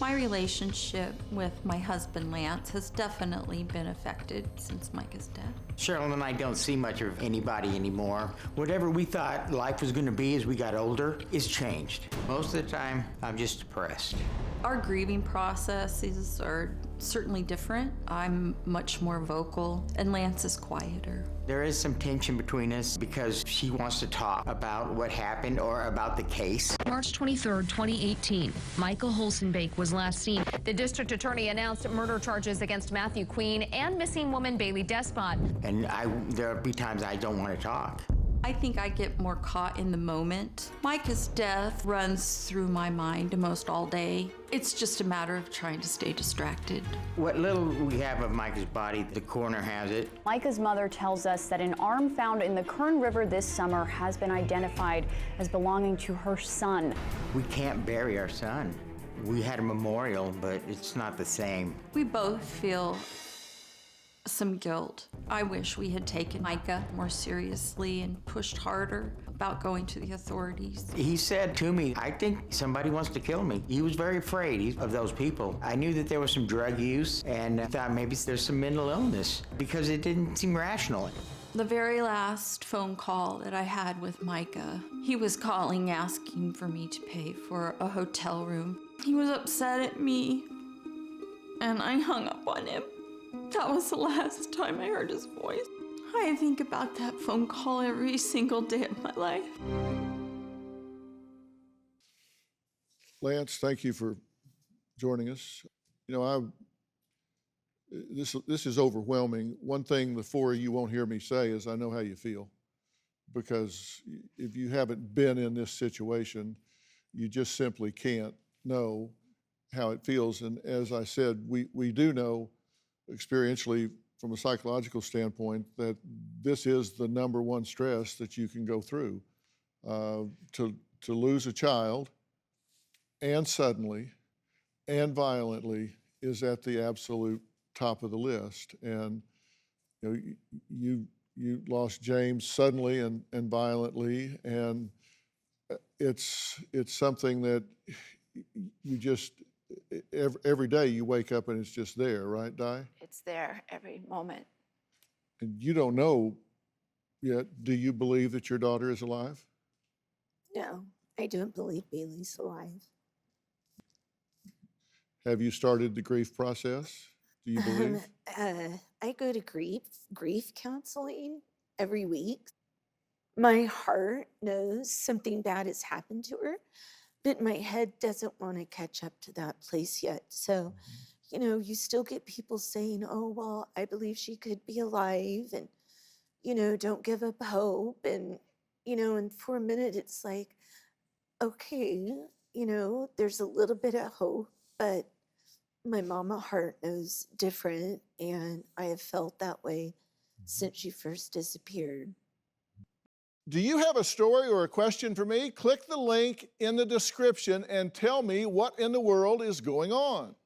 My relationship with my husband, Lance, has definitely been affected since Micah's death. Cheryl and I don't see much of anybody anymore. Whatever we thought life was going to be as we got older is changed. Most of the time, I'm just depressed. Our grieving processes are certainly different. I'm much more vocal, and Lance is quieter. There is some tension between us because she wants to talk about what happened or about the case. March 23rd, 2018, Micah Holsenbake was last seen. The district attorney announced murder charges against Matthew Queen and missing woman Baylee Despot. And there'll be times I don't want to talk. I think I get more caught in the moment. Micah's death runs through my mind almost all day. It's just a matter of trying to stay distracted. What little we have of Micah's body, the coroner has it. Micah's mother tells us that an arm found in the Kern River this summer has been identified as belonging to her son. We can't bury our son. We had a memorial, but it's not the same. We both feel some guilt. I wish we had taken Micah more seriously and pushed harder about going to the authorities. He said to me, I think somebody wants to kill me. He was very afraid of those people. I knew that there was some drug use and I thought maybe there's some mental illness because it didn't seem rational. The very last phone call that I had with Micah, he was calling asking for me to pay for a hotel room. He was upset at me and I hung up on him. That was the last time I heard his voice. I think about that phone call every single day of my life. Lance, thank you for joining us. You know, this is overwhelming. One thing the four of you won't hear me say is I know how you feel, because if you haven't been in this situation, you just simply can't know how it feels. And as I said, we do know experientially from a psychological standpoint that this is the number one stress that you can go through. To lose a child and suddenly and violently is at the absolute top of the list. And you know, you lost James suddenly and violently, and it's something that you just every day you wake up and it's just there, right, Di? It's there every moment. And you don't know yet, do you believe that your daughter is alive? No, I don't believe Baylee's alive. Have you started the grief process? Do you believe? I go to grief counseling every week. My heart knows something bad has happened to her, but my head doesn't want to catch up to that place yet. So, you know, you still get people saying, oh, well, I believe she could be alive, and, you know, don't give up hope. And, you know, and for a minute, it's like, okay, you know, there's a little bit of hope, but my mama heart knows different, and I have felt that way since she first disappeared. Do you have a story or a question for me? Click the link in the description and tell me what in the world is going on.